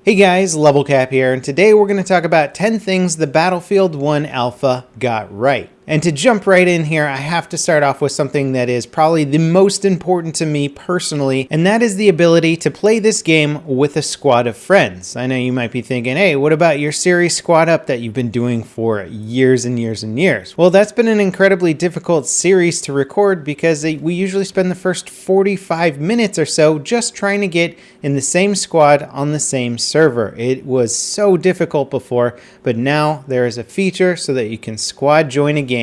Hey guys, Level Cap here, and today we're going to talk about 10 things the Battlefield 1 Alpha got right. And to jump right in here, I have to start off with something that is probably the most important to me personally, and that is the ability to play this game with a squad of friends. I know you might be thinking, hey, what about your series squad up that you've been doing for years and years and years? Well, that's been an incredibly difficult series to record because we usually spend the first 45 minutes or so just trying to get in the same squad on the same server. It was so difficult before, but now there is a feature so that you can squad join a game,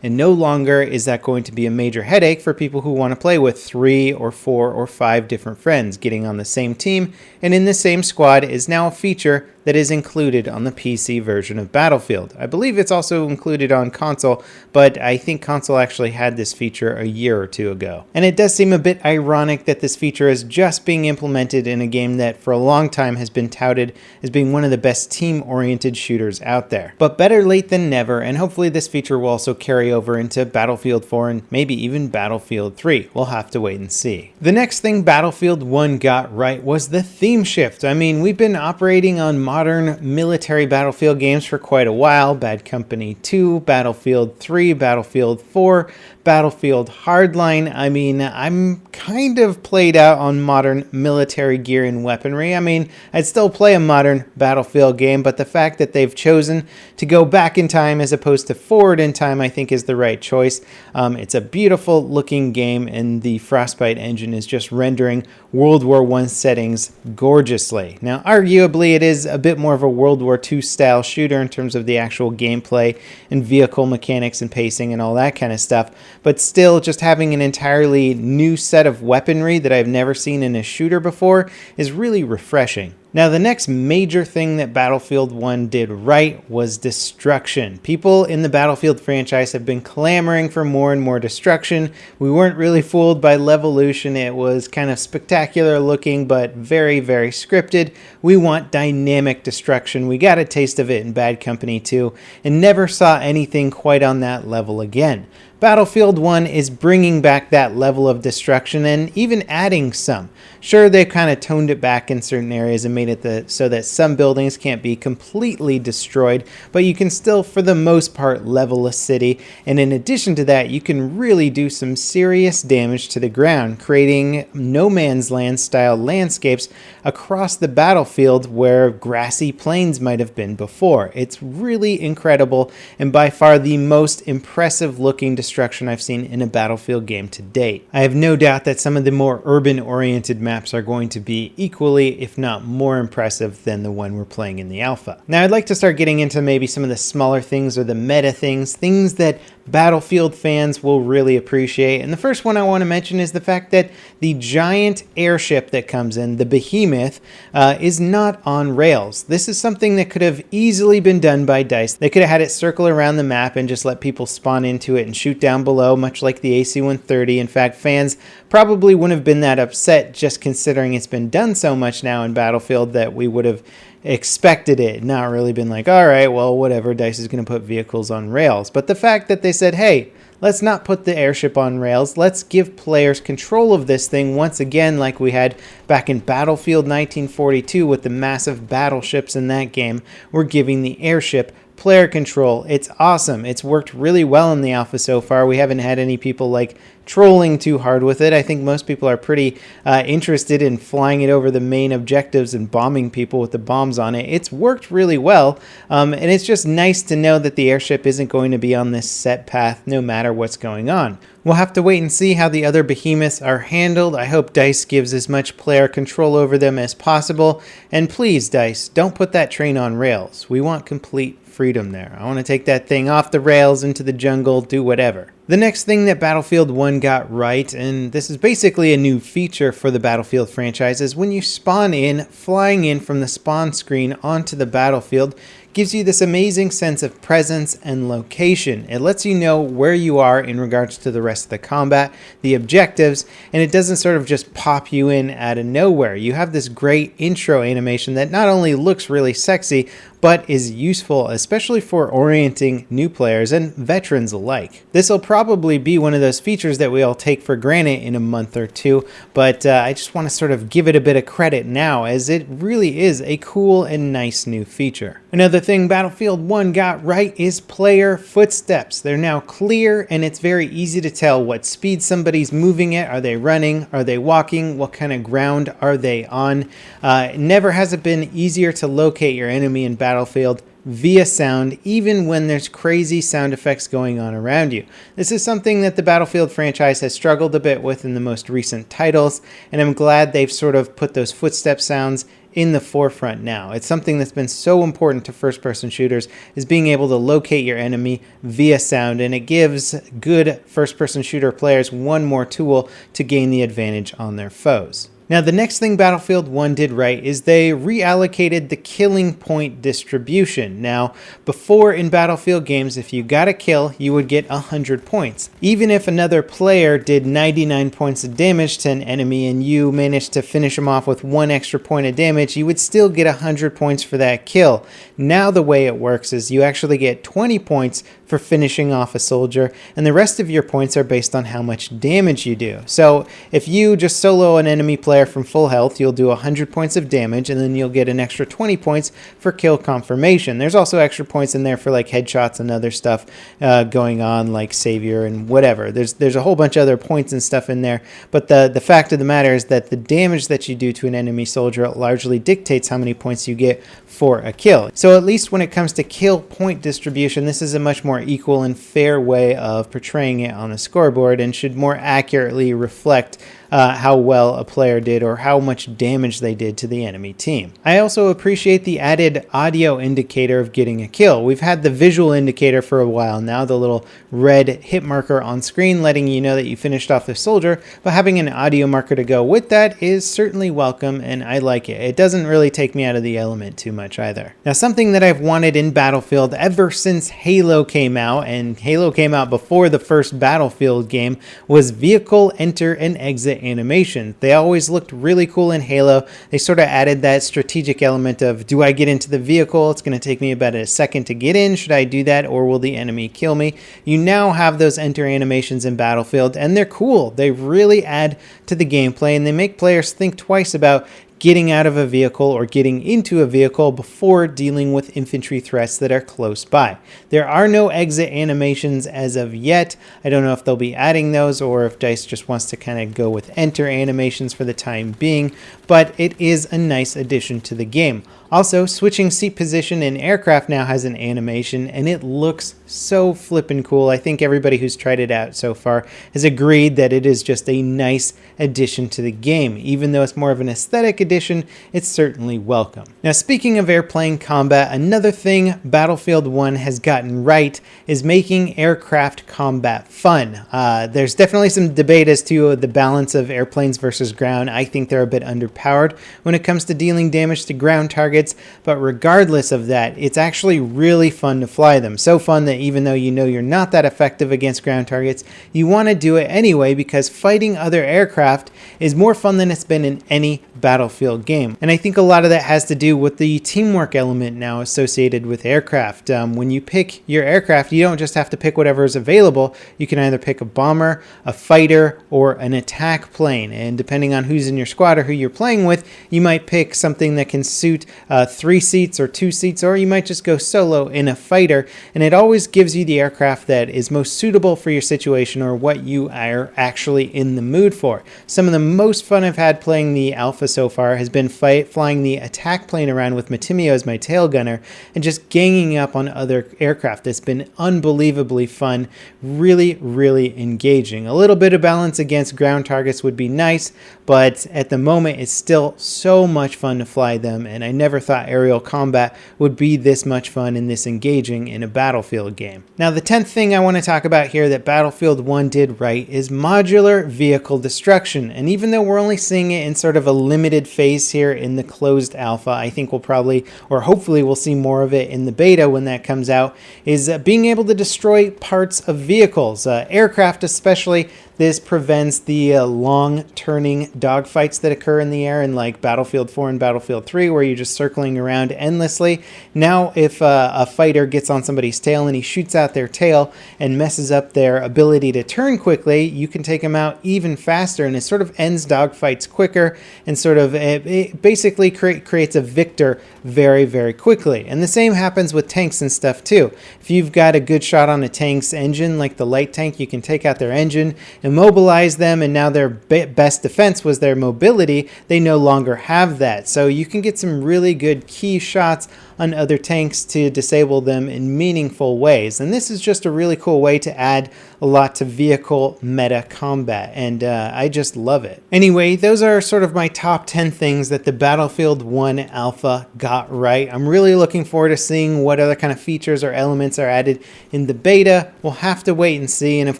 and no longer is that going to be a major headache for people who want to play with 3 or 4 or 5 different friends. Getting on the same team and in the same squad is now a feature that is included on the PC version of Battlefield. I believe it's also included on console, but I think console actually had this feature a year or two ago. And it does seem a bit ironic that this feature is just being implemented in a game that for a long time has been touted as being one of the best team-oriented shooters out there. But better late than never, and hopefully this feature will also carry over into Battlefield 4 and maybe even Battlefield 3. We'll have to wait and see. The next thing Battlefield 1 got right was the theme shift. I mean, we've been operating on modern military Battlefield games for quite a while. Bad Company 2, Battlefield 3, Battlefield 4, Battlefield Hardline. I mean, I'm kind of played out on modern military gear and weaponry. I mean, I'd still play a modern Battlefield game, but the fact that they've chosen to go back in time as opposed to forward in time, I think is the right choice. It's a beautiful looking game, and the Frostbite engine is just rendering World War I settings gorgeously. Now, arguably, it is a bit more of a World War II style shooter in terms of the actual gameplay and vehicle mechanics and pacing and all that kind of stuff, but still just having an entirely new set of weaponry that I've never seen in a shooter before is really refreshing. Now, the next major thing that Battlefield 1 did right was destruction. People in the Battlefield franchise have been clamoring for more and more destruction. We weren't really fooled by Levolution. It was kind of spectacular looking, but very, very scripted. We want dynamic destruction. We got a taste of it in Bad Company 2 and never saw anything quite on that level again. Battlefield 1 is bringing back that level of destruction and even adding some. Sure, they kind of toned it back in certain areas and made it so that some buildings can't be completely destroyed, but you can still, for the most part, level a city. And in addition to that, you can really do some serious damage to the ground, creating no man's land style landscapes across the battlefield where grassy plains might have been before. It's really incredible and by far the most impressive looking destruction I've seen in a Battlefield game to date. I have no doubt that some of the more urban-oriented maps are going to be equally, if not more impressive than the one we're playing in the alpha. Now, I'd like to start getting into maybe some of the smaller things or the meta things that Battlefield fans will really appreciate. And the first one I want to mention is the fact that the giant airship that comes in, the Behemoth, is not on rails. This is something that could have easily been done by DICE. They could have had it circle around the map and just let people spawn into it and shoot down below, much like the AC-130. In fact, fans probably wouldn't have been that upset, just considering it's been done so much now in Battlefield that we would have expected it, not really been like, all right, well, whatever, DICE is going to put vehicles on rails. But the fact that they said, hey, let's not put the airship on rails, let's give players control of this thing once again, like we had back in Battlefield 1942 with the massive battleships in that game. We're giving the airship player control. It's awesome. It's worked really well in the alpha so far. We haven't had any people like trolling too hard with it. I think most people are pretty interested in flying it over the main objectives and bombing people with the bombs on it. It's worked really well, and it's just nice to know that the airship isn't going to be on this set path no matter what's going on. We'll have to wait and see how the other behemoths are handled. I hope DICE gives as much player control over them as possible. And please, DICE, don't put that train on rails. We want complete freedom there. I want to take that thing off the rails into the jungle, do whatever. The next thing that Battlefield 1 got right, and this is basically a new feature for the Battlefield franchise, is when you spawn in, flying in from the spawn screen onto the battlefield, gives you this amazing sense of presence and location. It lets you know where you are in regards to the rest of the combat, the objectives, and it doesn't sort of just pop you in out of nowhere. You have this great intro animation that not only looks really sexy, but is useful, especially for orienting new players and veterans alike. This will probably be one of those features that we all take for granted in a month or two, but I just want to sort of give it a bit of credit now, as it really is a cool and nice new feature. Another thing Battlefield 1 got right is player footsteps. They're now clear, and it's very easy to tell what speed somebody's moving at. Are they running? Are they walking? What kind of ground are they on? Never has it been easier to locate your enemy in Battlefield via sound, even when there's crazy sound effects going on around you. This is something that the Battlefield franchise has struggled a bit with in the most recent titles, and I'm glad they've sort of put those footstep sounds in the forefront now. It's something that's been so important to first-person shooters, is being able to locate your enemy via sound, and it gives good first-person shooter players one more tool to gain the advantage on their foes. Now, the next thing Battlefield 1 did right is they reallocated the killing point distribution. Now, before in Battlefield games, if you got a kill, you would get 100 points. Even if another player did 99 points of damage to an enemy and you managed to finish him off with 1 extra point of damage, you would still get 100 points for that kill. Now the way it works is you actually get 20 points for finishing off a soldier, and the rest of your points are based on how much damage you do. So if you just solo an enemy player from full health, you'll do 100 points of damage, and then you'll get an extra 20 points for kill confirmation. There's also extra points in there for like headshots and other stuff going on, like Savior and whatever. There's a whole bunch of other points and stuff in there, but the fact of the matter is that the damage that you do to an enemy soldier largely dictates how many points you get for a kill. So at least when it comes to kill point distribution, this is a much more equal and fair way of portraying it on the scoreboard, and should more accurately reflect how well a player did or how much damage they did to the enemy team. I also appreciate the added audio indicator of getting a kill. We've had the visual indicator for a while now, the little red hit marker on screen letting you know that you finished off the soldier, but having an audio marker to go with that is certainly welcome, and I like it. It doesn't really take me out of the element too much either. Now, something that I've wanted in Battlefield ever since Halo came out, and Halo came out before the first Battlefield game, was vehicle enter and exit animation. They always looked really cool in Halo. They sort of added that strategic element of, do I get into the vehicle? It's going to take me about a second to get in. Should I do that, or will the enemy kill me? You now have those enter animations in Battlefield, and they're cool. They really add to the gameplay, and they make players think twice about getting out of a vehicle or getting into a vehicle before dealing with infantry threats that are close by. There are no exit animations as of yet. I don't know if they'll be adding those or if DICE just wants to kind of go with enter animations for the time being, but it is a nice addition to the game. Also, switching seat position in aircraft now has an animation, and it looks so flippin' cool. I think everybody who's tried it out so far has agreed that it is just a nice addition to the game. Even though it's more of an aesthetic addition, it's certainly welcome. Now, speaking of airplane combat, another thing Battlefield 1 has gotten right is making aircraft combat fun. There's definitely some debate as to the balance of airplanes versus ground. I think they're a bit underpowered when it comes to dealing damage to ground targets, but regardless of that, it's actually really fun to fly them. So fun that even though you know you're not that effective against ground targets, you want to do it anyway, because fighting other aircraft is more fun than it's been in any Battlefield game. And I think a lot of that has to do with the teamwork element now associated with aircraft. When you pick your aircraft, you don't just have to pick whatever is available. You can either pick a bomber, a fighter, or an attack plane. And depending on who's in your squad or who you're playing with, you might pick something that can suit 3 seats or 2 seats, or you might just go solo in a fighter. And it always gives you the aircraft that is most suitable for your situation or what you are actually in the mood for. Some of the most fun I've had playing the Alpha so far has been flying the attack plane around with Matimio as my tail gunner and just ganging up on other aircraft. It's been unbelievably fun, really, really engaging. A little bit of balance against ground targets would be nice, but at the moment it's still so much fun to fly them, and I never thought aerial combat would be this much fun and this engaging in a Battlefield game. Now, the 10th thing I want to talk about here that Battlefield 1 did right is modular vehicle destruction. And even though we're only seeing it in sort of a limited phase here in the closed alpha, I think we'll probably, or hopefully we'll see more of it in the beta when that comes out, is being able to destroy parts of vehicles, aircraft especially. This prevents the long turning dogfights that occur in the air in like Battlefield 4 and Battlefield 3, where you're just circling around endlessly. Now, if a fighter gets on somebody's tail and he shoots out their tail and messes up their ability to turn quickly, you can take them out even faster, and it sort of ends dogfights quicker and sort of it basically creates a victor very, very quickly. And the same happens with tanks and stuff too. If you've got a good shot on a tank's engine, like the light tank, you can take out their engine, immobilize them, and now their best defense was their mobility. They no longer have that. So you can get some really good key shots on other tanks to disable them in meaningful ways. And this is just a really cool way to add a lot to vehicle meta combat, and I just love it. Anyway, those are sort of my top 10 things that the Battlefield 1 alpha got right. I'm really looking forward to seeing what other kind of features or elements are added in the beta. We'll have to wait and see, and of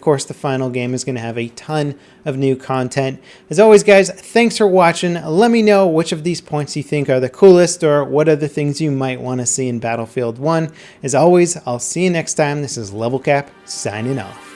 course the final game is going to have a ton of new content. As always, guys, thanks for watching. Let me know which of these points you think are the coolest, or what other things you might want to see in Battlefield 1. As always, I'll see you next time. This is Level Cap signing off.